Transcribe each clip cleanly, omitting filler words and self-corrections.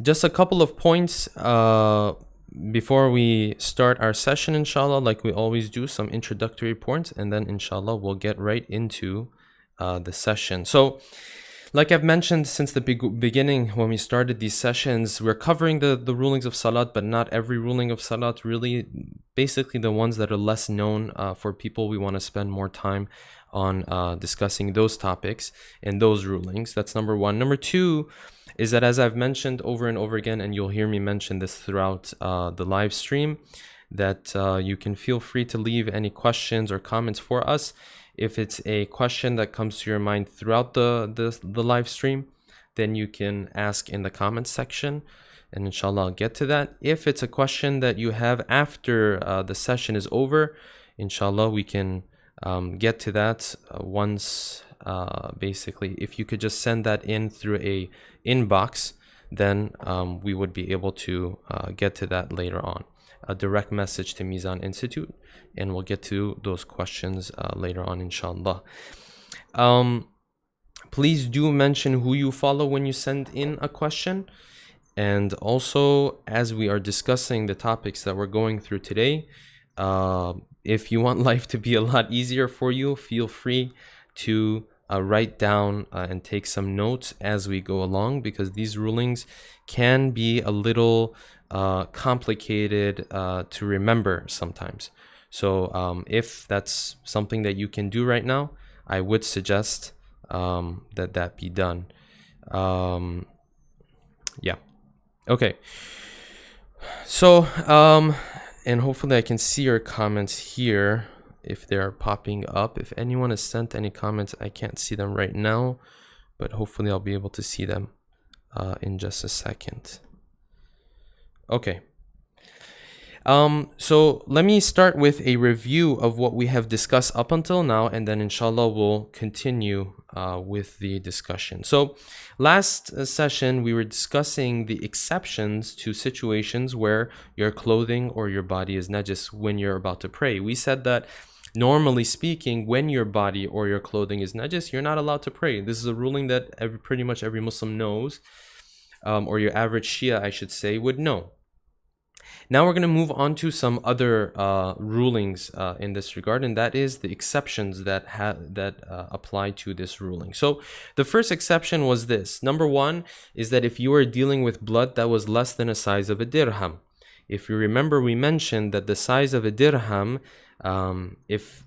Just a couple of points before we start our session, inshallah, like we always do, some introductory points, and then inshallah we'll get right into the session. So like I've mentioned since the beginning when we started these sessions, we're covering the rulings of salat, but not every ruling of salat, really. Basically the ones that are less known for people. We want to spend more time on discussing those topics and those rulings. That's number one. Number two is that, as I've mentioned over and over again, and you'll hear me mention this throughout the live stream, that you can feel free to leave any questions or comments for us. If it's a question that comes to your mind throughout the live stream, then you can ask in the comments section, and inshallah I'll get to that. If it's a question that you have after the session is over, inshallah we can get to that once basically if you could just send that in through a inbox, then we would be able to get to that later on. A direct message to Mizan Institute, and we'll get to those questions later on, inshallah. Please do mention who you follow when you send in a question. And also, as we are discussing the topics that we're going through today, if you want life to be a lot easier for you, feel free to write down and take some notes as we go along, because these rulings can be a little complicated to remember sometimes. So if that's something that you can do right now, I would suggest that be done. Yeah. Okay. So and hopefully I can see your comments here if they're popping up. If anyone has sent any comments, I can't see them right now, but hopefully I'll be able to see them in just a second. Okay. So let me start with a review of what we have discussed up until now, and then inshallah we'll continue with the discussion. So last session we were discussing the exceptions to situations where your clothing or your body is najis when you're about to pray. We said that normally speaking, when your body or your clothing is najis, you're not allowed to pray. This is a ruling that pretty much every Muslim knows, or your average Shia, I should say, would know. Now we're going to move on to some other rulings in this regard, and that is the exceptions that apply to this ruling. So the first exception was this. Number one is that if you are dealing with blood that was less than a size of a dirham. If you remember, we mentioned that the size of a dirham, if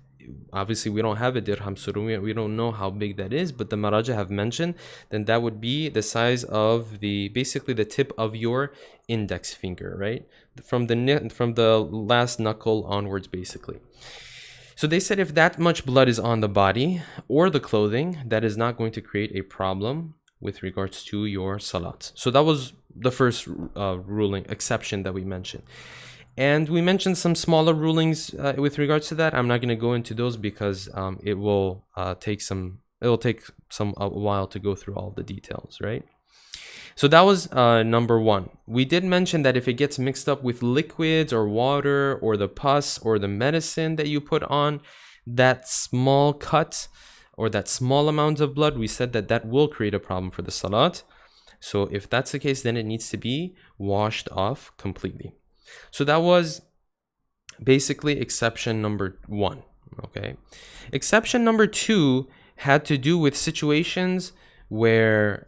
obviously we don't have a dirham, so we don't know how big that is, but the maraji have mentioned, then that would be the size of basically the tip of your index finger, right? From the last knuckle onwards, basically. So they said if that much blood is on the body or the clothing, that is not going to create a problem with regards to your salat. So that was the first ruling exception that we mentioned. And we mentioned some smaller rulings with regards to that. I'm not going to go into those because it will take a while to go through all the details, right? So that was number one. We did mention that if it gets mixed up with liquids or water or the pus or the medicine that you put on, that small cut or that small amount of blood, we said that will create a problem for the salat. So if that's the case, then it needs to be washed off completely. So that was basically exception number one, okay? Exception number two had to do with situations where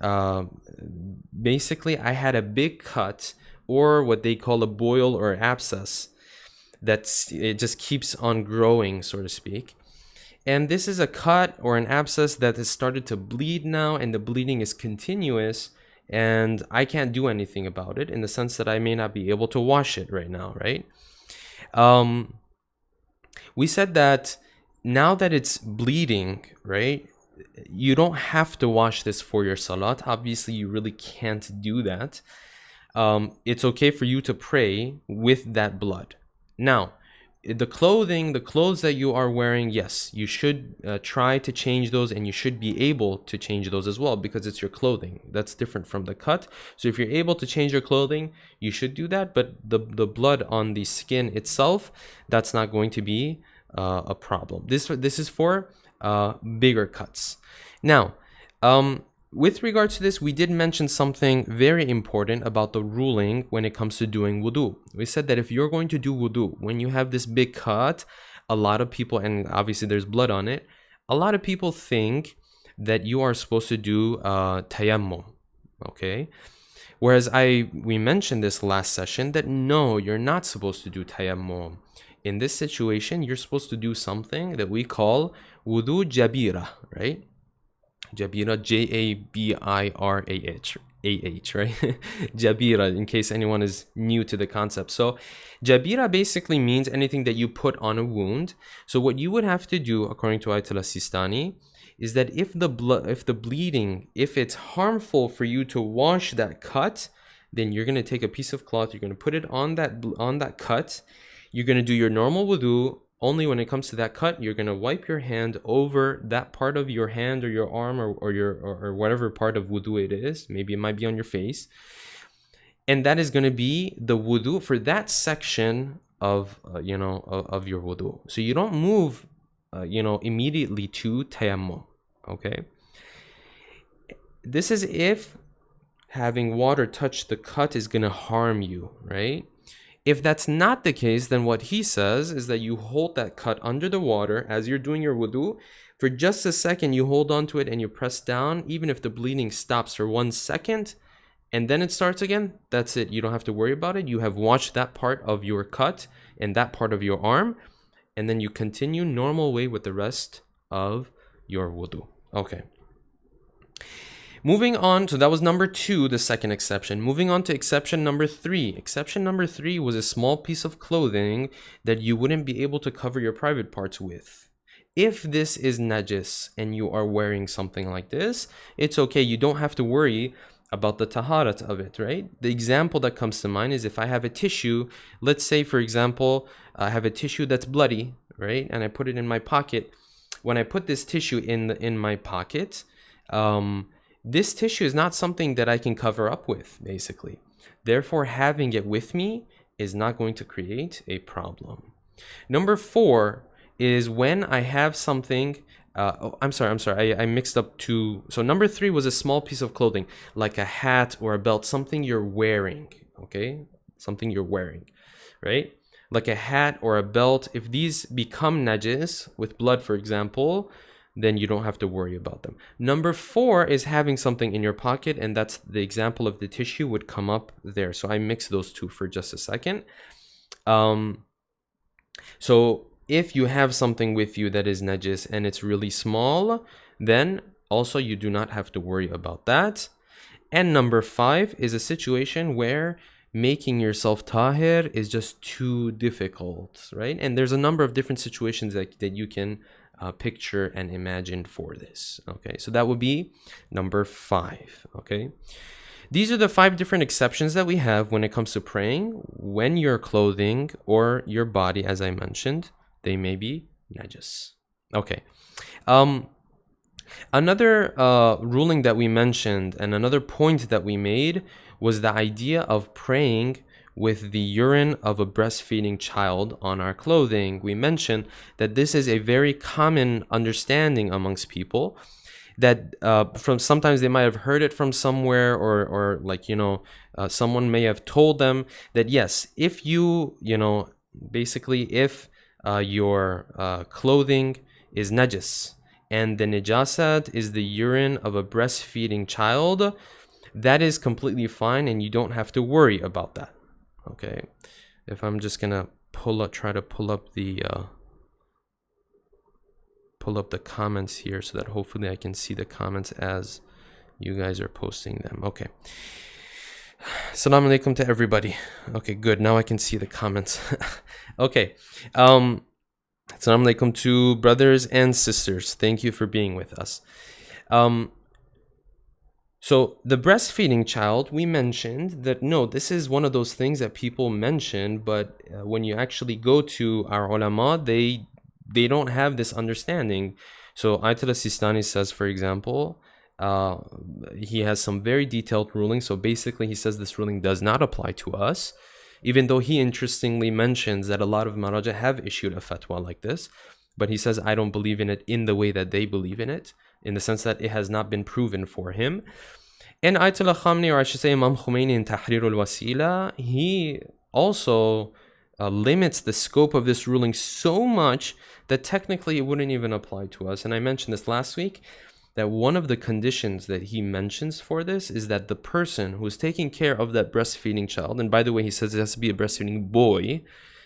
basically I had a big cut or what they call a boil or abscess it just keeps on growing, so to speak. And this is a cut or an abscess that has started to bleed now, and the bleeding is continuous, and I can't do anything about it in the sense that I may not be able to wash it right now, right? We said that now that it's bleeding, right, you don't have to wash this for your salat. Obviously, you really can't do that. It's okay for you to pray with that blood. Now, the clothes that you are wearing, yes, you should try to change those, and you should be able to change those as well because it's your clothing. That's different from the cut. So if you're able to change your clothing, you should do that. But the blood on the skin itself, that's not going to be a problem. This is for bigger cuts. Now, with regards to this, we did mention something very important about the ruling when it comes to doing wudu. We said that if you're going to do wudu, when you have this big cut, a lot of people, and obviously there's blood on it, a lot of people think that you are supposed to do tayammum, okay? Whereas we mentioned this last session that no, you're not supposed to do tayammum. In this situation, you're supposed to do something that we call wudu jabira, right? Jabira, Jabirah, right? Jabira, in case anyone is new to the concept. So Jabira basically means anything that you put on a wound. So what you would have to do, according to Ayatollah Sistani, is that if the bleeding, if it's harmful for you to wash that cut, then you're going to take a piece of cloth, you're going to put it on that cut, you're going to do your normal wudu. Only when it comes to that cut, you're going to wipe your hand over that part of your hand or your arm or whatever part of wudu it is. Maybe it might be on your face. And that is going to be the wudu for that section of of your wudu. So you don't move immediately to tayammum, okay? This is if having water touch the cut is going to harm you, right? If that's not the case, then what he says is that you hold that cut under the water as you're doing your wudu. For just a second, you hold on to it and you press down. Even if the bleeding stops for 1 second and then it starts again, that's it. You don't have to worry about it. You have washed that part of your cut and that part of your arm. And then you continue normal way with the rest of your wudu. Okay. Moving on, so that was number 2, the second exception. Moving on to exception number 3. Exception number 3 was a small piece of clothing that you wouldn't be able to cover your private parts with. If this is najis and you are wearing something like this, it's okay. You don't have to worry about the taharat of it, right? The example that comes to mind is if I have a tissue, let's say, for example, I have a tissue that's bloody, right? And I put it in my pocket. When I put this tissue in my pocket, this tissue is not something that I can cover up with, basically. Therefore, having it with me is not going to create a problem. Number 4 is when I have something. I'm sorry. I mixed up two. So number 3 was a small piece of clothing, like a hat or a belt, something you're wearing. Okay, something you're wearing, right? Like a hat or a belt. If these become najis with blood, for example, then you don't have to worry about them. Number 4 is having something in your pocket, and that's the example of the tissue would come up there. So I mixed those two for just a second. So if you have something with you that is najis and it's really small, then also you do not have to worry about that. And number 5 is a situation where making yourself tahir is just too difficult, right? And there's a number of different situations that you can picture and imagine for this. Okay, so that would be number 5. Okay, these are the 5 different exceptions that we have when it comes to praying when your clothing or your body, as I mentioned, they may be najis. Okay, another ruling that we mentioned and another point that we made was the idea of praying with the urine of a breastfeeding child on our clothing. We mentioned that this is a very common understanding amongst people, that from sometimes they might have heard it from somewhere, or like, someone may have told them that yes, if you basically if your clothing is najis and the najasat is the urine of a breastfeeding child, that is completely fine and you don't have to worry about that. Okay, if I'm just gonna try to pull up the comments here so that hopefully I can see the comments as you guys are posting them. Okay, Assalamu alaikum to everybody. Okay, good, now I can see the comments. Okay, Assalamu alaikum to brothers and sisters, thank you for being with us. So the breastfeeding child, we mentioned that no, this is one of those things that people mention, but when you actually go to our ulama, they don't have this understanding. So Ayatollah Sistani says, for example, he has some very detailed rulings. So basically he says this ruling does not apply to us, even though he interestingly mentions that a lot of maraji have issued a fatwa like this. But he says, I don't believe in it in the way that they believe in it. in the sense that it has not been proven for him. And Ayatollah Khamenei, or I should say Imam Khomeini in Tahrir al-Wasila, he also limits the scope of this ruling so much that technically it wouldn't even apply to us. And I mentioned this last week, that one of the conditions that he mentions for this is that the person who is taking care of that breastfeeding child, and by the way, he says it has to be a breastfeeding boy,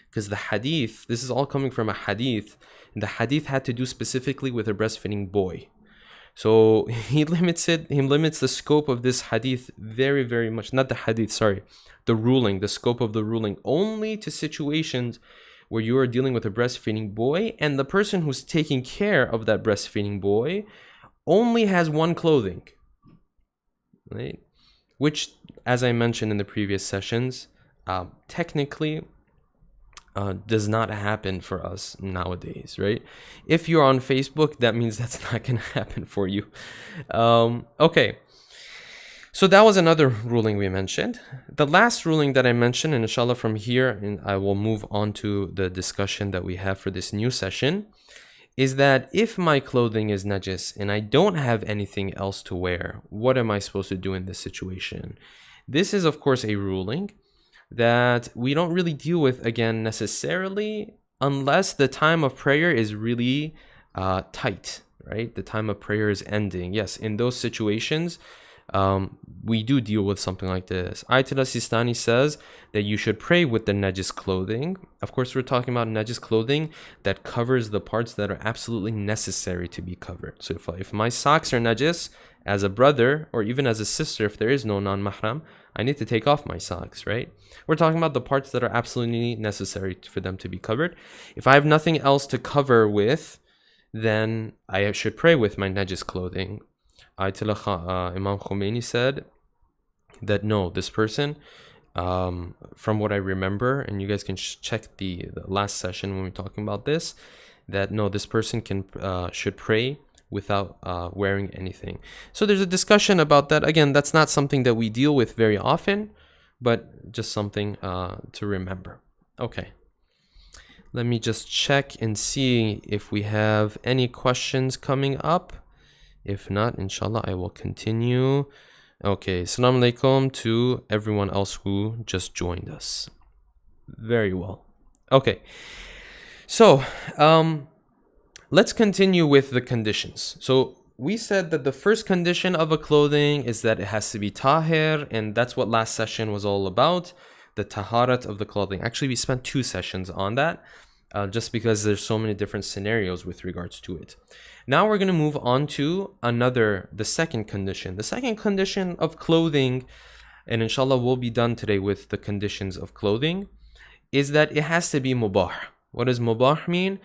because the hadith, this is all coming from a hadith, and the hadith had to do specifically with a breastfeeding boy. So he limits the scope of this hadith very, very much, not the hadith, sorry, the scope of the ruling, only to situations where you are dealing with a breastfeeding boy, and the person who's taking care of that breastfeeding boy only has one clothing, right? Which, as I mentioned in the previous sessions, technically does not happen for us nowadays, right? If you're on Facebook, that means that's not going to happen for you. Okay, so that was another ruling we mentioned. The last ruling that I mentioned, and inshallah from here, and I will move on to the discussion that we have for this new session, is that if my clothing is najis and I don't have anything else to wear, what am I supposed to do in this situation? This is, of course, a ruling that we don't really deal with, again, necessarily, unless the time of prayer is really tight, right? The time of prayer is ending. Yes, in those situations, we do deal with something like this. Ayatollah Sistani says that you should pray with the najis clothing. Of course, we're talking about najis clothing that covers the parts that are absolutely necessary to be covered. So if my socks are najis, as a brother, or even as a sister, if there is no non-mahram, I need to take off my socks, right? We're talking about the parts that are absolutely necessary for them to be covered. If I have nothing else to cover with, then I should pray with my najis clothing. Ayatollah Imam Khomeini said that no, this person, from what I remember, and you guys can check the last session when we were talking about this, that no, this person should pray without wearing anything. So there's a discussion about that. Again, that's not something that we deal with very often, but just something to remember. Okay. Let me just check and see if we have any questions coming up. If not, inshallah, I will continue. Okay, Assalamu alaikum to everyone else who just joined us. Very well. Okay, so let's continue with the conditions. So we said that the first condition of a clothing is that it has to be tahir, and that's what last session was all about, the taharat of the clothing. Actually, we spent 2 sessions on that, just because there's so many different scenarios with regards to it. Now we're going to move on to the second condition. The second condition of clothing, and inshallah we'll be done today with the conditions of clothing, is that it has to be mubah. What does mubah mean?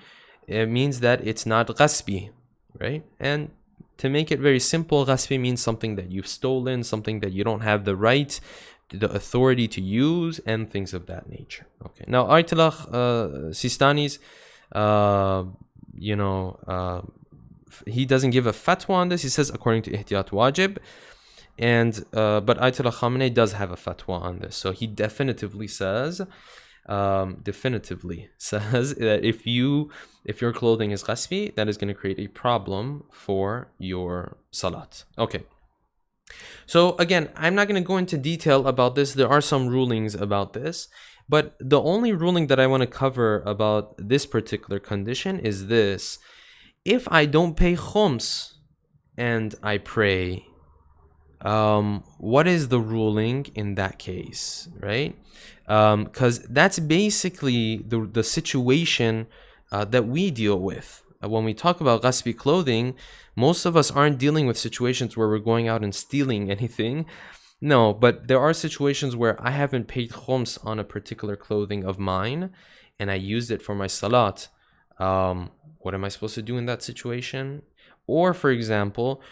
It means that it's not ghasbi, right? And to make it very simple, ghasbi means something that you've stolen, something that you don't have the right, the authority to use, and things of that nature. Okay. Now, Ayatollah Sistani's, he doesn't give a fatwa on this. He says according to Ihtiyat Wajib, but Ayatollah Khamenei does have a fatwa on this. So he definitively says that if your clothing is ghasbi, that is going to create a problem for your salat. Okay. So again, I'm not going to go into detail about this. There are some rulings about this, but the only ruling that I want to cover about this particular condition is this. If I don't pay khums and I pray, what is the ruling in that case, right? Because that's basically the situation that we deal with. When we talk about ghasbi clothing, most of us aren't dealing with situations where we're going out and stealing anything. No, but there are situations where I haven't paid khums on a particular clothing of mine and I used it for my salat. What am I supposed to do in that situation? Or, for example,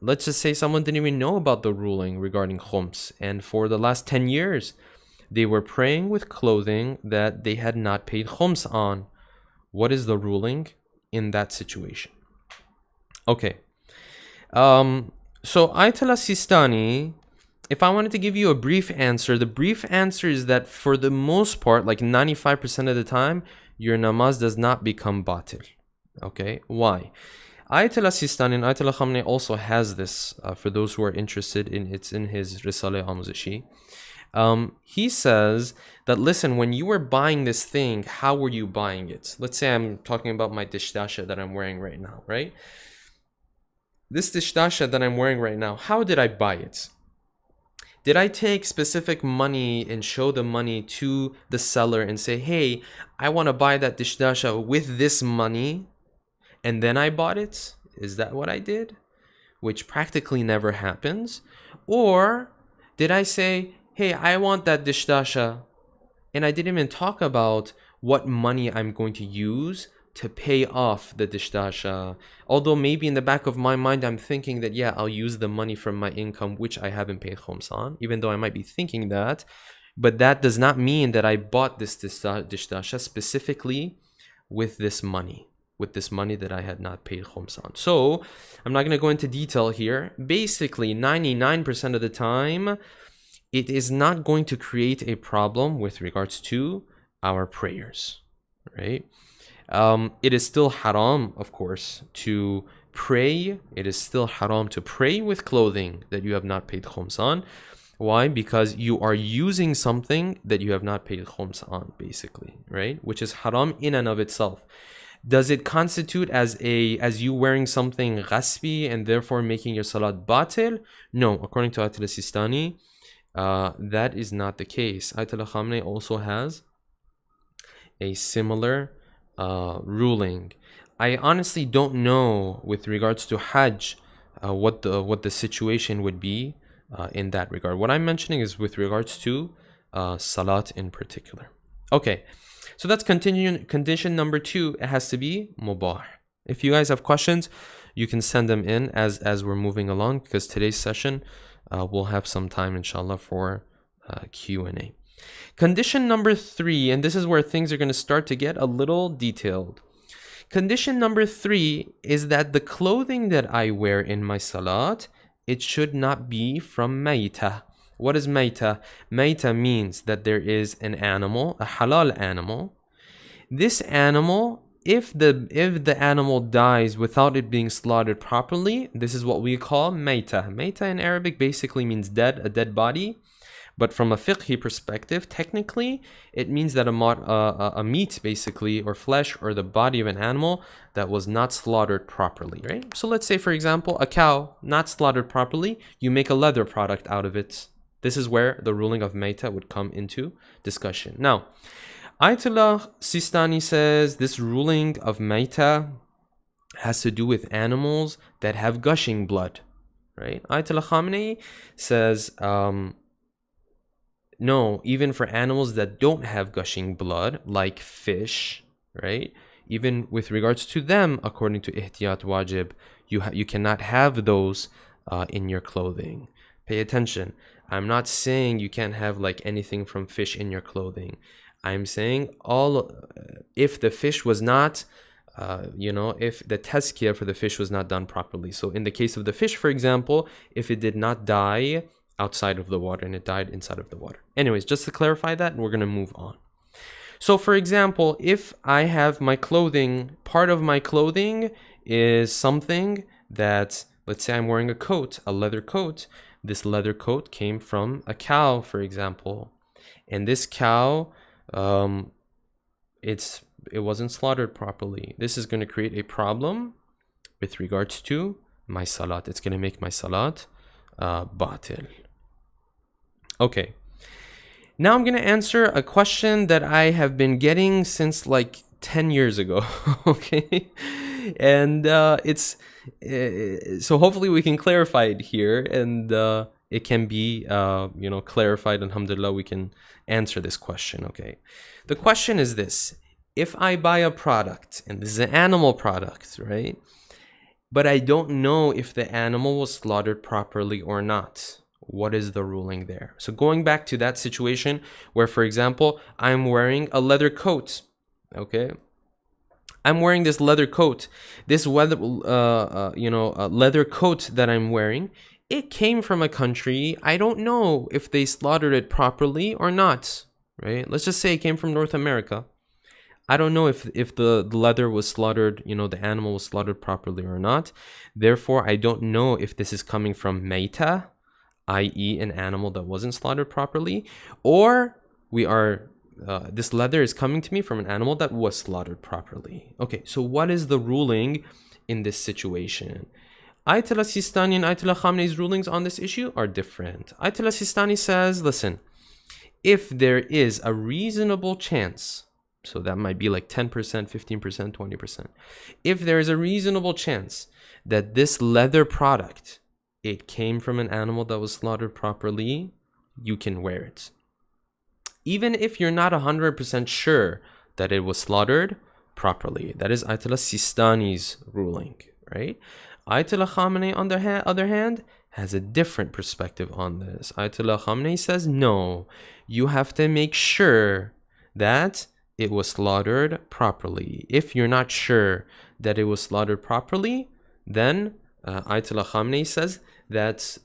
let's just say someone didn't even know about the ruling regarding khums, and for the last 10 years, they were praying with clothing that they had not paid khums on. What is the ruling in that situation? Okay. So Ayatollah Sistani, if I wanted to give you a brief answer, the brief answer is that for the most part, like 95% of the time, your namaz does not become batil. Okay, why? Ayatollah Sistani and Ayatollah Khamenei also has this, for those who are interested in it's in his Risale Amuzashi. He says that, listen, when you were buying this thing, how were you buying it? Let's say I'm talking about my dishdasha that I'm wearing right now, right? This dishdasha that I'm wearing right now, how did I buy it? Did I take specific money and show the money to the seller and say, hey, I want to buy that dishdasha with this money, and then I bought it? Is that what I did? Which practically never happens. Or did I say, hey, I want that dishdasha, and I didn't even talk about what money I'm going to use to pay off the dishdasha, although maybe in the back of my mind I'm thinking that, yeah, I'll use the money from my income which I haven't paid khums on, even though I might be thinking that, but that does not mean that I bought this dishdasha specifically with this money that I had not paid khums on. So I'm not going to go into detail here. Basically 99% of the time it is not going to create a problem with regards to our prayers, right? It is still haram, of course, to pray. It is still haram to pray with clothing that you have not paid khums on. Why? Because you are using something that you have not paid khums on, basically, right? Which is haram in and of itself. Does it constitute as you wearing something ghasbi and therefore making your salat batil? No, according to Ayatollah Sistani, that is not the case. Ayatollah Khamenei also has a similar ruling. I honestly don't know with regards to Hajj what the situation would be in that regard. What I'm mentioning is with regards to salat in particular. Okay, so that's condition number 2. It has to be mubah. If you guys have questions, you can send them in as we're moving along, because today's session we'll have some time inshallah for Q&A. Condition number 3, and this is where things are going to start to get a little detailed. Condition number 3 is that the clothing that I wear in my salat, it should not be from mayta. What is mayta? Mayta means that there is an animal, a halal animal. This animal, if the animal dies without it being slaughtered properly, this is what we call mayta. Mayta in Arabic basically means dead, a dead body. But from a fiqhi perspective, technically, it means that a meat, basically, or flesh, or the body of an animal that was not slaughtered properly, right? So let's say, for example, a cow not slaughtered properly, you make a leather product out of it. This is where the ruling of mayta would come into discussion. Now, Ayatollah Sistani says this ruling of mayta has to do with animals that have gushing blood, right? Ayatollah Khamenei says, no, even for animals that don't have gushing blood, like fish, right? Even with regards to them, according to ihtiyat wajib, you cannot have those in your clothing. Pay attention. I'm not saying you can't have like anything from fish in your clothing. I'm saying if the fish was not, if the tazkiyah for the fish was not done properly. So in the case of the fish, for example, if it did not die outside of the water and it died inside of the water. Anyways, just to clarify that, and we're going to move on. So for example, if I have my clothing, part of my clothing is something that, let's say I'm wearing a coat, a leather coat. This leather coat came from a cow, for example. And this cow, it wasn't slaughtered properly. This is going to create a problem with regards to my salat. It's going to make my salat batil. Okay, now I'm going to answer a question that I have been getting since like 10 years ago, okay? And so hopefully we can clarify it here, and it can be, clarified. Alhamdulillah, we can answer this question, okay? The question is this: if I buy a product, and this is an animal product, right? But I don't know if the animal was slaughtered properly or not. What is the ruling there? So going back to that situation where, for example, I'm wearing a leather coat, okay? I'm wearing this leather coat. This leather coat that I'm wearing, it came from a country. I don't know if they slaughtered it properly or not, right? Let's just say it came from North America. I don't know if the leather was slaughtered, the animal was slaughtered properly or not. Therefore, I don't know if this is coming from meita, i.e. an animal that wasn't slaughtered properly, or this leather is coming to me from an animal that was slaughtered properly. Okay, so what is the ruling in this situation? Ayatollah Sistani and Ayatollah Khamenei's rulings on this issue are different. Ayatollah Sistani says, listen, if there is a reasonable chance, so that might be like 10%, 15%, 20%. If there is a reasonable chance that this leather product, it came from an animal that was slaughtered properly, you can wear it. Even if you're not 100% sure that it was slaughtered properly. That is Ayatollah Sistani's ruling, right? Ayatollah Khamenei, on the other hand, has a different perspective on this. Ayatollah Khamenei says, no, you have to make sure that it was slaughtered properly. If you're not sure that it was slaughtered properly, then Ayatollah Khamenei says that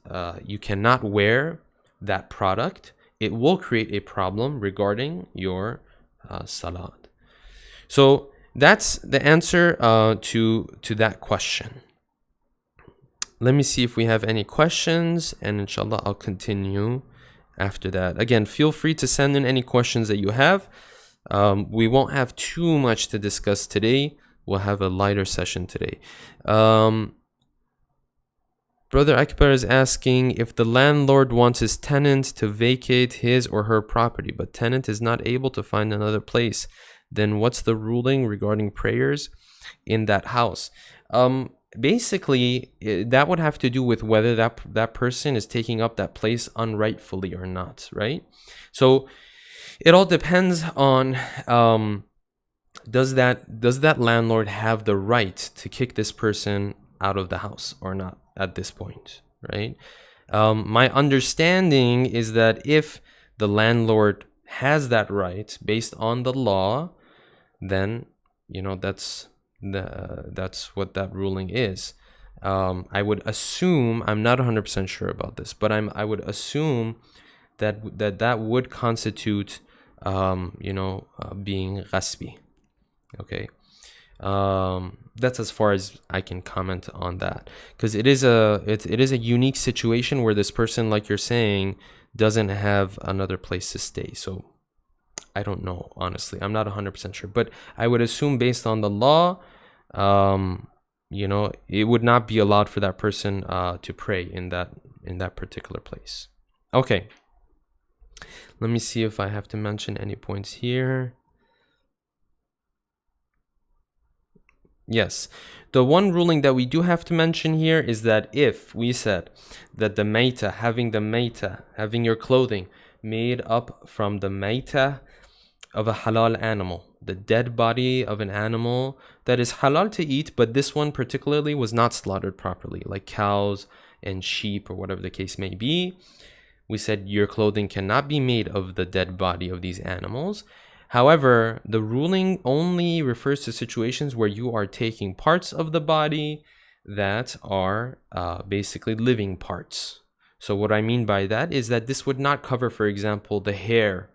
you cannot wear that product. It will create a problem regarding your salat. So that's the answer to that question. Let me see if we have any questions, and inshallah I'll continue after that. Again, feel free to send in any questions that you have. We won't have too much to discuss today. We'll have a lighter session today. Brother Akbar is asking, if the landlord wants his tenant to vacate his or her property, but tenant is not able to find another place, then what's the ruling regarding prayers in that house? Basically, that would have to do with whether that person is taking up that place unrightfully or not, right? So it all depends on does that landlord have the right to kick this person out of the house or not at this point, right? My understanding is that if the landlord has that right based on the law, then that's what that ruling is. I would assume, I'm not 100% sure about this, but I would assume that would constitute being ghasbi. Okay. That's as far as I can comment on that, because it is a unique situation where this person, like you're saying, doesn't have another place to stay. So I don't know, honestly. I'm not 100% sure, but I would assume based on the law, it would not be allowed for that person to pray in that particular place. Okay. Let me see if I have to mention any points here. Yes, the one ruling that we do have to mention here is that if we said that the maita, having your clothing made up from the maita of a halal animal, the dead body of an animal that is halal to eat, but this one particularly was not slaughtered properly, like cows and sheep or whatever the case may be, we said your clothing cannot be made of the dead body of these animals. However, the ruling only refers to situations where you are taking parts of the body that are basically living parts. So what I mean by that is that this would not cover, for example, the hair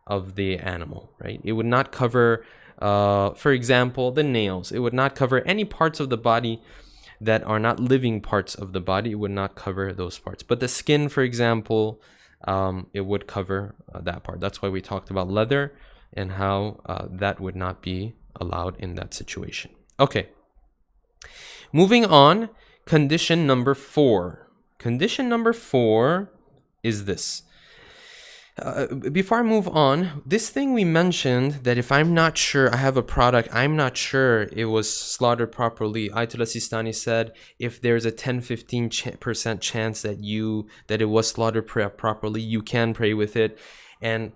of the animal, right? It would not cover, for example, the nails. It would not cover any parts of the body that are not living parts of the body. It would not cover those parts. But the skin, for example, it would cover that part. That's why we talked about leather and how that would not be allowed in that situation. Okay. Moving on, condition number 4. Condition number 4 is this. Before I move on, this thing we mentioned that if I'm not sure, I have a product, I'm not sure it was slaughtered properly. Ayatollah Sistani said if there's a 10-15% chance that it was slaughtered properly, you can pray with it. And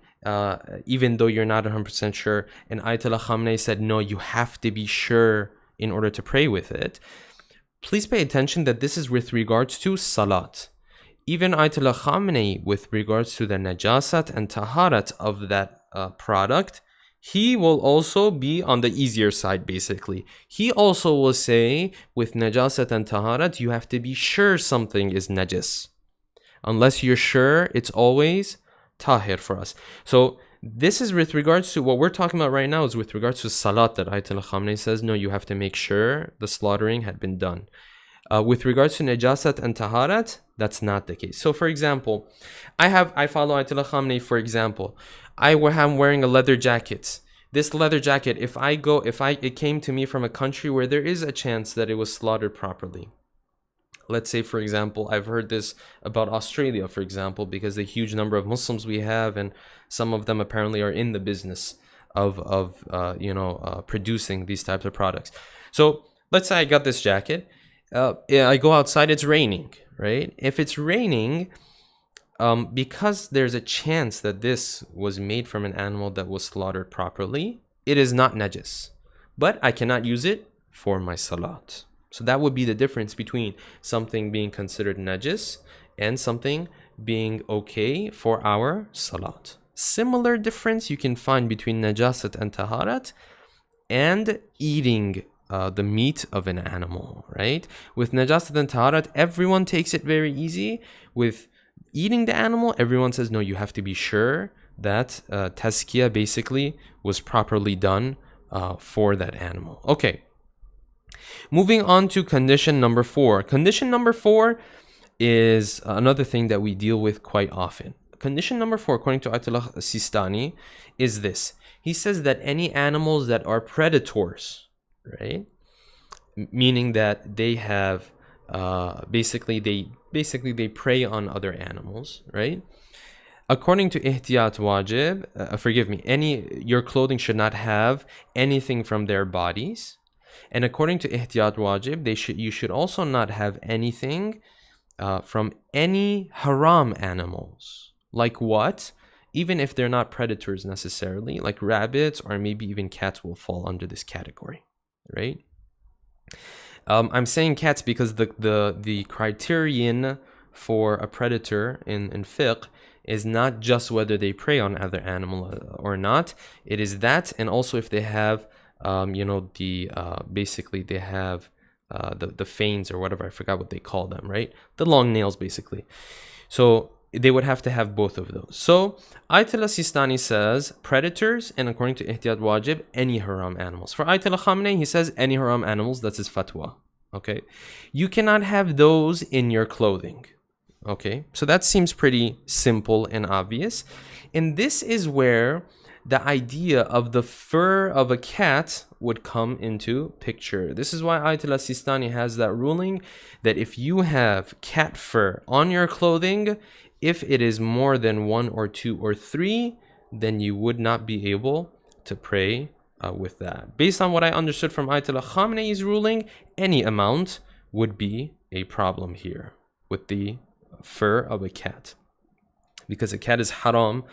even though you're not 100% sure, and Ayatollah Khamenei said no, you have to be sure in order to pray with it. Please pay attention that this is with regards to salat. Even Ayatollah Khamenei, with regards to the najasat and taharat of that product, he will also be on the easier side, basically. He also will say, with najasat and taharat, you have to be sure something is najis. Unless you're sure, it's always tahir for us. So This is with regards to what we're talking about right now, is with regards to salat, that Ayatollah Khamenei says, no, you have to make sure the slaughtering had been done. With regards to najasat and taharat, that's not the case. So for example, I follow Ayatollah Khamenei, for example. I'm wearing a leather jacket. This leather jacket, if it came to me from a country where there is a chance that it was slaughtered properly. Let's say, for example, I've heard this about Australia, for example, because the huge number of Muslims we have, and some of them apparently are in the business of producing these types of products. So let's say I got this jacket. I go outside, it's raining, right? If it's raining, because there's a chance that this was made from an animal that was slaughtered properly, it is not najis. But I cannot use it for my salat. So that would be the difference between something being considered najis and something being okay for our salat. Similar difference you can find between najasat and taharat and eating the meat of an animal, right? With najasat and taharat, everyone takes it very easy. With eating the animal, everyone says, no, you have to be sure that tazkiyah basically was properly done for that animal. Okay. Moving on to condition number 4. Condition number 4 is another thing that we deal with quite often. Condition number 4, according to Ayatollah Sistani, is this. He says that any animals that are predators, right? Meaning that they have basically they prey on other animals, right? According to ihtiyat wajib, your clothing should not have anything from their bodies. And according to ihtiyat wajib, you should also not have anything from any haram animals. Like what? Even if they're not predators necessarily, like rabbits or maybe even cats will fall under this category, right? I'm saying cats because the criterion for a predator in fiqh is not just whether they prey on other animal or not. It is that, and also if they have basically they have the fangs or whatever, I forgot what they call them, right? The long nails, basically. So they would have to have both of those. So Ayatollah Sistani says predators, and according to ihtiyat wajib, any haram animals. For Ayatollah Khamenei, he says any haram animals. That's his fatwa. Okay, you cannot have those in your clothing. Okay, so that seems pretty simple and obvious, and this is where the idea of the fur of a cat would come into picture. This is why Ayatollah Sistani has that ruling that if you have cat fur on your clothing, if it is more than 1 or 2 or 3, then you would not be able to pray with that. Based on what I understood from Ayatollah Khamenei's ruling, any amount would be a problem here with the fur of a cat, because a cat is haram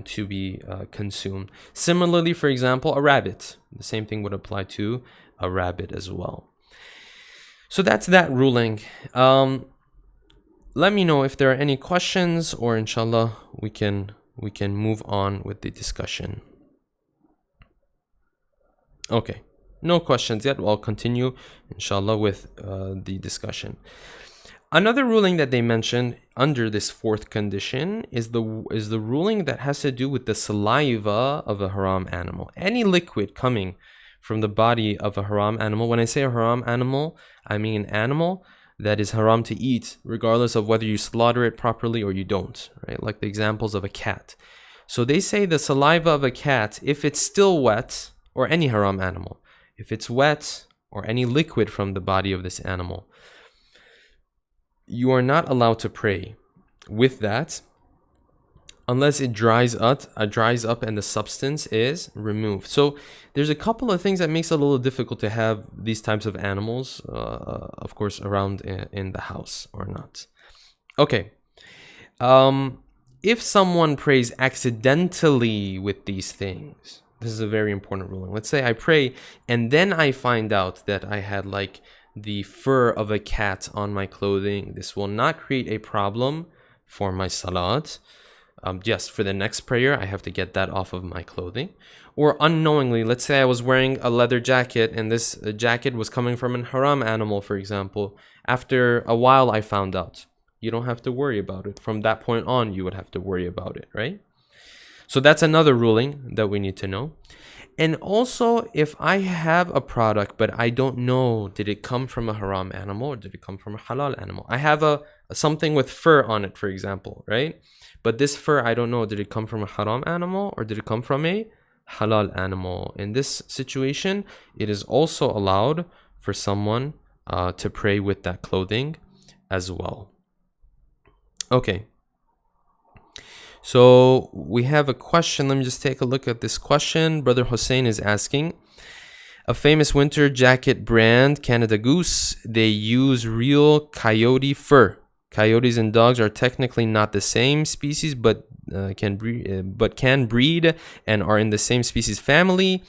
to be consumed. Similarly, for example, a rabbit. The same thing would apply to a rabbit as well. So that's that ruling. Let me know if there are any questions, or inshallah we can move on with the discussion. Okay, no questions yet. Well, I'll continue inshallah with the discussion. Another ruling that they mentioned under this 4th condition is the ruling that has to do with the saliva of a haram animal. Any liquid coming from the body of a haram animal. When I say a haram animal, I mean an animal that is haram to eat, regardless of whether you slaughter it properly or you don't, right? Like the examples of a cat. So they say the saliva of a cat, if it's still wet, or any haram animal, if it's wet or any liquid from the body of this animal, you are not allowed to pray with that unless it dries up and the substance is removed. So there's a couple of things that makes it a little difficult to have these types of animals, of course, around in the house or not. Okay. If someone prays accidentally with these things, this is a very important ruling. Let's say I pray and then I find out that I had like the fur of a cat on my clothing. This will not create a problem for my salat. Yes, for the next prayer, I have to get that off of my clothing. Or unknowingly, let's say I was wearing a leather jacket and this jacket was coming from a haram animal, for example. After a while, I found out. You don't have to worry about it. From that point on, you would have to worry about it, right? So that's another ruling that we need to know. And also, if I have a product, but I don't know, did it come from a haram animal or did it come from a halal animal? I have something with fur on it, for example, right? But this fur, I don't know, did it come from a haram animal or did it come from a halal animal? In this situation, it is also allowed for someone to pray with that clothing as well. Okay. So we have a question. Let me just take a look at this question. Brother Hussein is asking, a famous winter jacket brand, Canada Goose, they use real coyote fur. Coyotes and dogs are technically not the same species, but can breed and are in the same species family.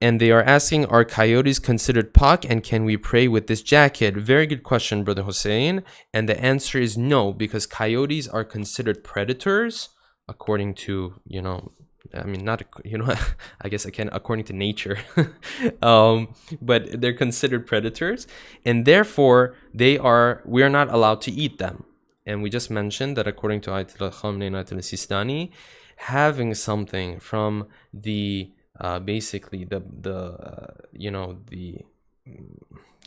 And they are asking, are coyotes considered pak, and can we pray with this jacket? Very good question, Brother Hussein. And the answer is no, because coyotes are considered predators according to, I guess I can, according to nature. But they're considered predators, and therefore we are not allowed to eat them. And we just mentioned that according to Ayatollah Khamenei and Ayatollah Sistani, having something from the basically the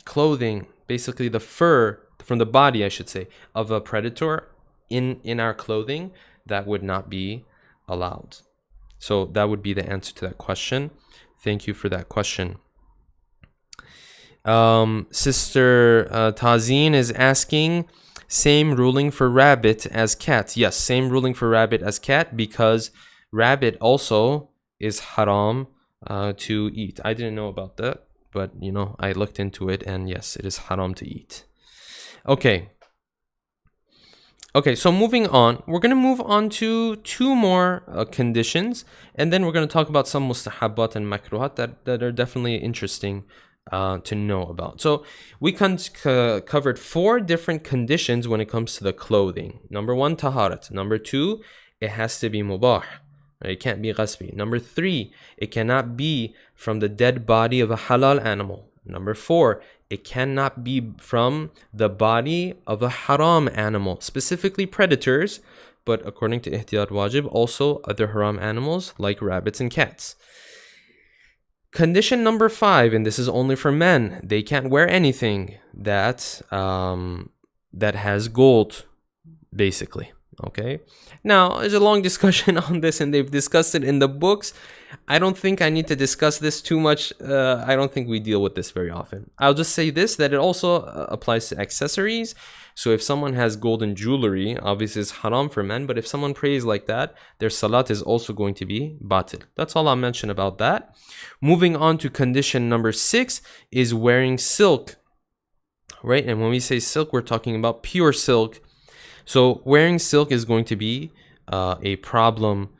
clothing, basically the fur from the body, I should say, of a predator in our clothing, that would not be allowed. So that would be the answer to that question. Thank you for that question. Sister Tazeen is asking, same ruling for rabbit as cat? Yes, same ruling for rabbit as cat, because rabbit also is haram to eat. I didn't know about that, but I looked into it, and yes, it is haram to eat. Okay, so moving on, we're going to move on to two more conditions, and then we're going to talk about some mustahabbat and makruhat that are definitely interesting to know about. So we covered 4 different conditions when it comes to the clothing. Number 1, taharat. Number 2, it has to be mubah. It can't be ghasbi. Number 3, it cannot be from the dead body of a halal animal. Number 4, it cannot be from the body of a haram animal, specifically predators, but according to ihtiyat wajib, also other haram animals like rabbits and cats. Condition number 5, and this is only for men, they can't wear anything that has gold, basically. Okay, now there's a long discussion on this, and they've discussed it in the books. I don't think I need to discuss this too much. I don't think we deal with this very often. I'll just say this, that it also applies to accessories. So if someone has golden jewelry, obviously it's haram for men, but if someone prays like that, their salat is also going to be batil. That's all I'll mention about that. Moving on to condition number 6 is wearing silk, right? And when we say silk, we're talking about pure silk. So wearing silk is going to be a problem.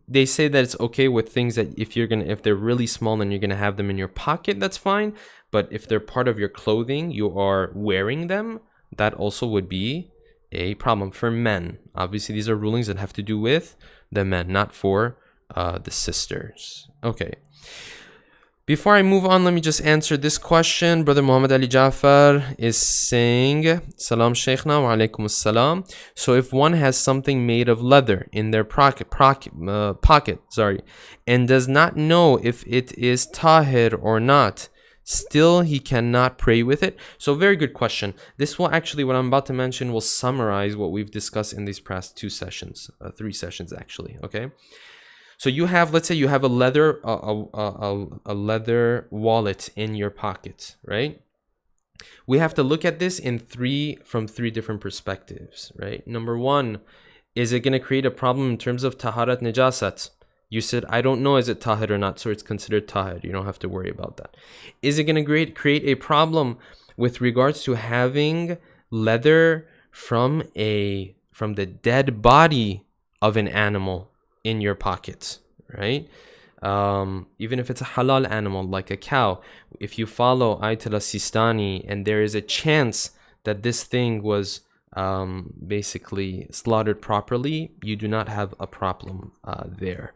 They say that it's okay with things that if they're really small and you're gonna have them in your pocket, that's fine. But if they're part of your clothing, you are wearing them, that also would be a problem for men. Obviously, these are rulings that have to do with the men, not for the sisters. Okay. Before I move on, let me just answer this question. Brother Muhammad Ali Jafar is saying, Salam Shaykhna wa alaikum assalam. So if one has something made of leather in their pocket, and does not know if it is tahir or not, still he cannot pray with it. So very good question. This will actually, what I'm about to mention, will summarize what we've discussed in these past 3 sessions actually, okay? So you have, let's say you have a leather wallet in your pocket, right? We have to look at this from three different perspectives, right? Number 1, is it going to create a problem in terms of taharat najasat? You said, I don't know, is it tahir or not, so it's considered tahir. You don't have to worry about that. Is it going to create a problem with regards to having leather from the dead body of an animal in your pockets, right? Even if it's a halal animal like a cow, if you follow Ayatollah Sistani and there is a chance that this thing was basically slaughtered properly, you do not have a problem there.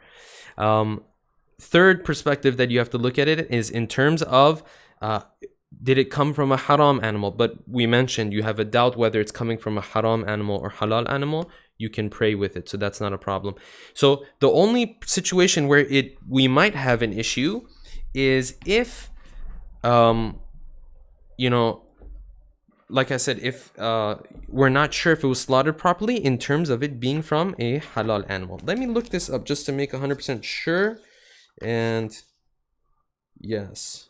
Third perspective that you have to look at it is in terms of did it come from a haram animal? But we mentioned you have a doubt whether it's coming from a haram animal or halal animal. you can pray with it, so that's not a problem. So the only situation where we might have an issue is if you know, like I said, if we're not sure if it was slaughtered properly in terms of it being from a halal animal. Let me look this up just to make 100% sure. And yes.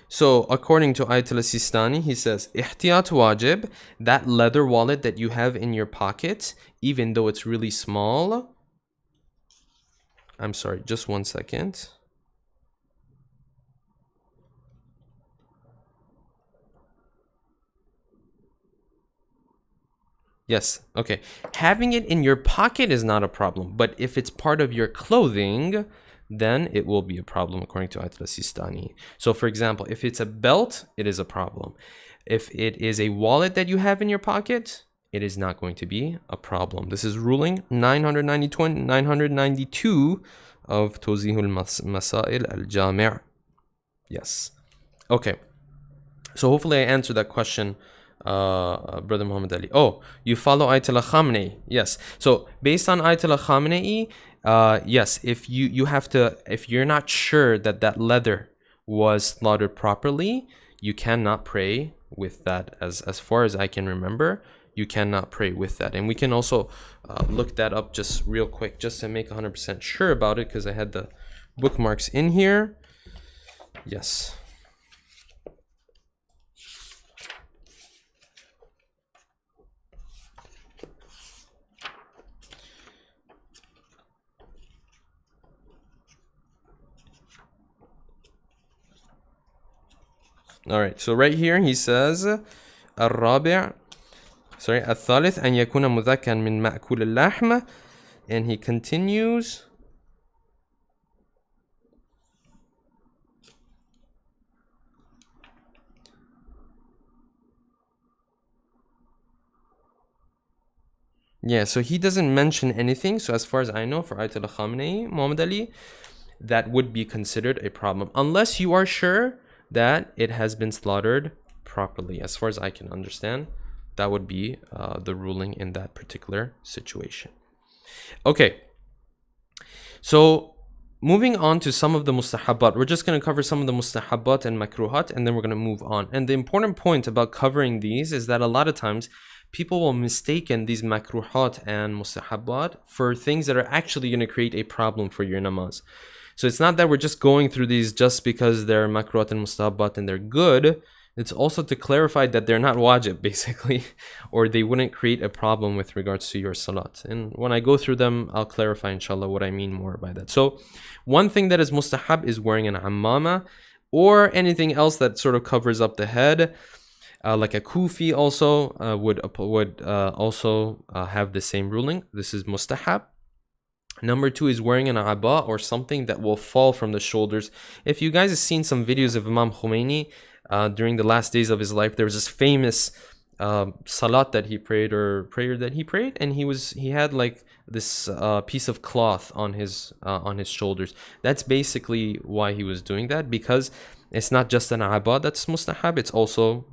So according to Ayat al-Sistani, he says, Ihtiyat wajib, that leather wallet that you have in your pocket, even though it's really small. I'm sorry, just one second. Yes, okay. Having it in your pocket is not a problem, but if it's part of your clothing, then it will be a problem according to Ayat al-Sistani. So for example, if it's a belt, it is a problem. If it is a wallet that you have in your pocket, it is not going to be a problem. This is ruling 992 of Tawzihul Masail al-Jami'. Yes. Okay. So hopefully I answered that question, Brother Muhammad Ali. Oh, you follow Ayatollah Khamenei. Yes. So based on Ayatollah Khamenei, yes, if you're not sure that that leather was slaughtered properly, you cannot pray with that. As far as I can remember, you cannot pray with that. And we can also look that up just real quick, just to make 100% sure about it, because I had the bookmarks in here. Yes. All right, so right here he says الرابع الثالث أن يكون مذكّا من مأكول اللحم, and he continues so he doesn't mention anything. So as far as I know, for Ayatollah Khamenei, Muhammad Ali, that would be considered a problem unless you are sure that it has been slaughtered properly. As far as I can understand, that would be the ruling in that particular situation. Okay, so moving on to some of the mustahabbat. We're just going to cover some of the mustahabbat and makruhat, and then we're going to move on. And the important point about covering these is that a lot of times people will mistaken these makruhat and mustahabbat for things that are actually going to create a problem for your namaz. So it's not that we're just going through these just because they're makruhat and mustahabbat and they're good. It's also to clarify that they're not wajib, basically, or they wouldn't create a problem with regards to your salat. And when I go through them, I'll clarify, inshallah, what I mean more by that. So one thing that is mustahab is wearing an ammama or anything else that sort of covers up the head. Like a kufi also would also have the same ruling. This is mustahab. Number 2 is wearing an aba, or something that will fall from the shoulders. If you guys have seen some videos of Imam Khomeini during the last days of his life, there was this famous salat that he prayed, or prayer that he prayed, and he had like this piece of cloth on his shoulders. That's basically why he was doing that, because it's not just an aba that's mustahab, it's also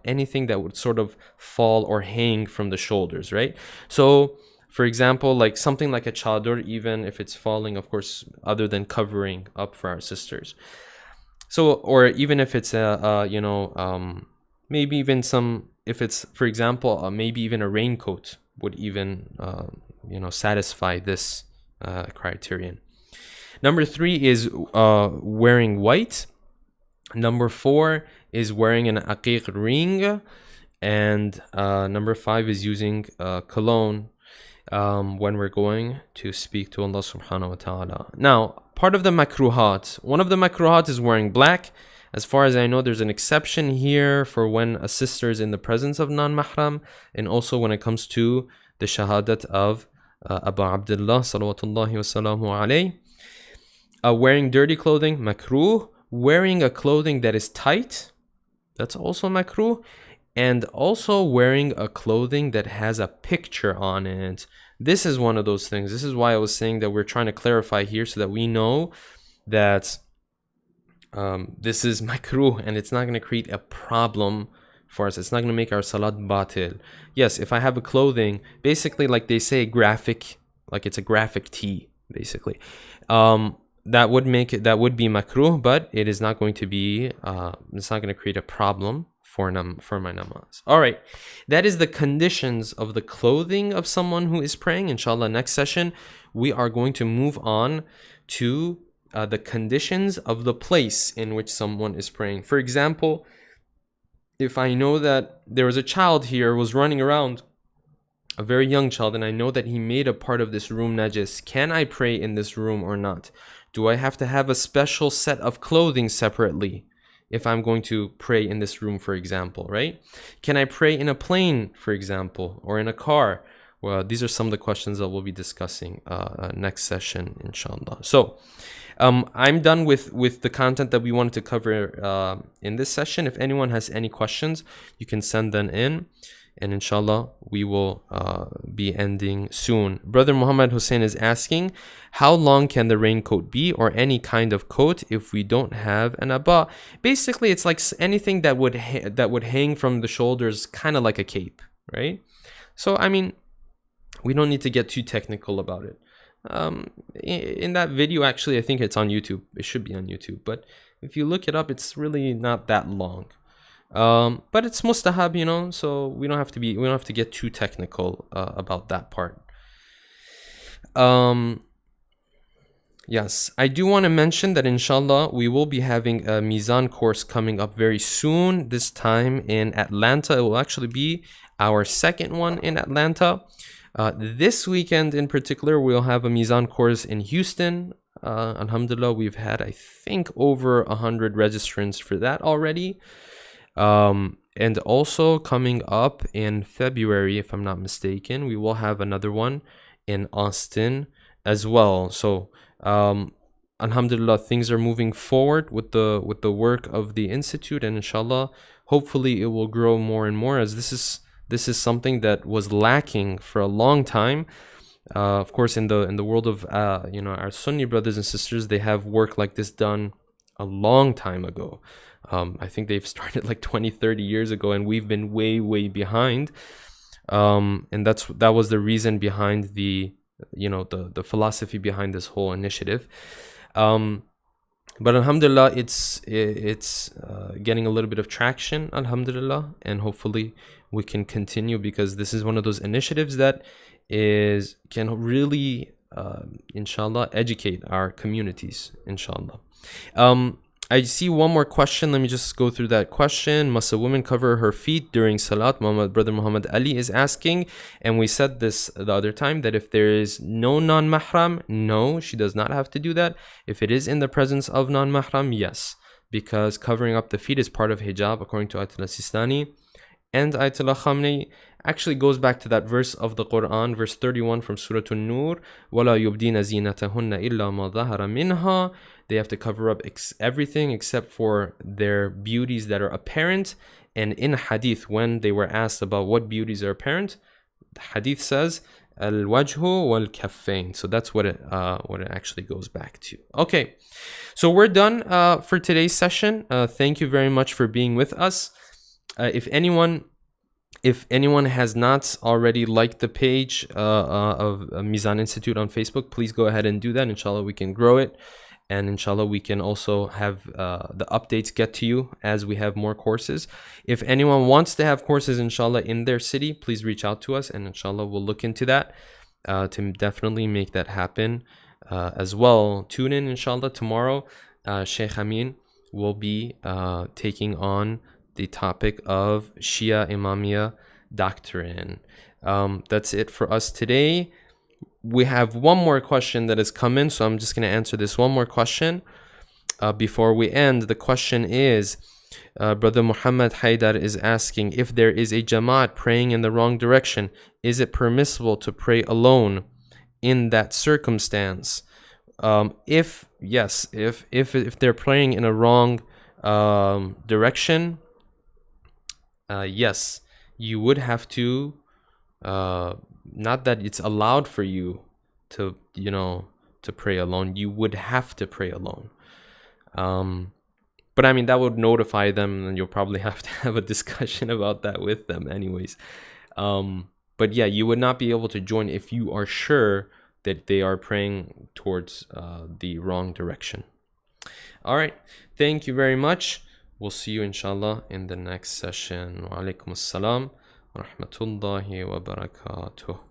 anything that would sort of fall or hang from the shoulders, right? So for example, like something like a chador, even if it's falling, of course, other than covering up for our sisters. So, or even if it's maybe even some, if it's, for example, maybe even a raincoat would even, satisfy this criterion. Number 3 is wearing white. Number 4 is wearing an aqiq ring. And number 5 is using cologne when we're going to speak to Allah subhanahu wa ta'ala. Now, part of the makruhat, one of the makruhat is wearing black. As far as I know, there's an exception here for when a sister is in the presence of non-mahram, and also when it comes to the shahadat of Abu Abdullah salawatullahi wa salamu alayh. Wearing dirty clothing, makruh. Wearing a clothing that is tight, that's also makruh. And also wearing a clothing that has a picture on it. This is one of those things. This is why I was saying that we're trying to clarify here so that we know that this is makruh and it's not going to create a problem for us. It's not going to make our salat batil. Yes, if I have a clothing, basically like they say graphic, like it's a graphic tee, basically. That would make it, that would be makruh, but it is not going to be, it's not going to create a problem for my namaz. All right, that is the conditions of the clothing of someone who is praying. Inshallah, next session we are going to move on to the conditions of the place in which someone is praying. For example, if I know that there was a child here was running around, a very young child, and I know that he made a part of this room najis, can I pray in this room or not? Do I have to have a special set of clothing separately if I'm going to pray in this room, for example, right? Can I pray in a plane, for example, or in a car? Well, these are some of the questions that we'll be discussing next session, inshallah. So I'm done with the content that we wanted to cover in this session. If anyone has any questions, you can send them in. And inshallah, we will be ending soon. Brother Muhammad Hussein is asking, how long can the raincoat be, or any kind of coat, if we don't have an abba? Basically, it's like anything that would hang from the shoulders, kind of like a cape, right? So, I mean, we don't need to get too technical about it. In that video, actually, I think it's on YouTube. It should be on YouTube. But if you look it up, it's really not that long. But it's mustahab, you know, so we don't have to get too technical about that part. Yes, I do want to mention that inshallah we will be having a Mizan course coming up very soon, this time in Atlanta. It will actually be our second one in Atlanta. This weekend in particular, we'll have a Mizan course in Houston. Alhamdulillah, we've had, I think, over 100 registrants for that already. And also coming up in February, if I'm not mistaken, we will have another one in Austin as well. So alhamdulillah, things are moving forward with the work of the institute, and inshallah, hopefully it will grow more and more, as this is something that was lacking for a long time. Of course, in the world of our Sunni brothers and sisters, they have work like this done a long time ago. I think they've started like 20-30 years ago, and we've been way behind. And that was the reason behind the philosophy behind this whole initiative. But alhamdulillah, it's getting a little bit of traction, alhamdulillah, and hopefully we can continue, because this is one of those initiatives that can really inshallah educate our communities, inshallah. I see one more question. Let me just go through that question. Must a woman cover her feet during salat? Brother Muhammad Ali is asking, and we said this the other time, that if there is no non-mahram, no, she does not have to do that. If it is in the presence of non-mahram, yes, because covering up the feet is part of hijab, according to Ayatollah Sistani. And Ayatollah Khamenei actually goes back to that verse of the Quran, verse 31 from Surah An-Nur, وَلَا يُبْدِينَ زِينَتَهُنَّ إِلَّا مَا ظَهَرَ مِنْهَا. They have to cover up everything except for their beauties that are apparent. And in hadith, when they were asked about what beauties are apparent, the hadith says, al-wajhu wal-kaffain. So that's what it actually goes back to. Okay, so we're done for today's session. Thank you very much for being with us. If anyone has not already liked the page of Mizan Institute on Facebook, please go ahead and do that. Inshallah, we can grow it. And inshallah, we can also have the updates get to you as we have more courses. If anyone wants to have courses, inshallah, in their city, please reach out to us. And inshallah, we'll look into that to definitely make that happen as well. Tune in, inshallah, tomorrow. Shaykh Amin will be taking on the topic of Shia Imamiyya doctrine. That's it for us today. We have one more question that has come in, so I'm just going to answer this one more question before we end. The question is, Brother Muhammad Haidar is asking, if there is a Jamaat praying in the wrong direction, is it permissible to pray alone in that circumstance? If they're praying in a wrong direction, yes, you would have to, not that it's allowed for you to pray alone, you would have to pray alone. But But I mean, that would notify them, and you'll probably have to have a discussion about that with them anyways. But yeah, you would not be able to join if you are sure that they are praying towards the wrong direction. All right. Thank you very much. We'll see you inshallah in the next session. Wa alaikum assalam wa rahmatullahi wa barakatuh.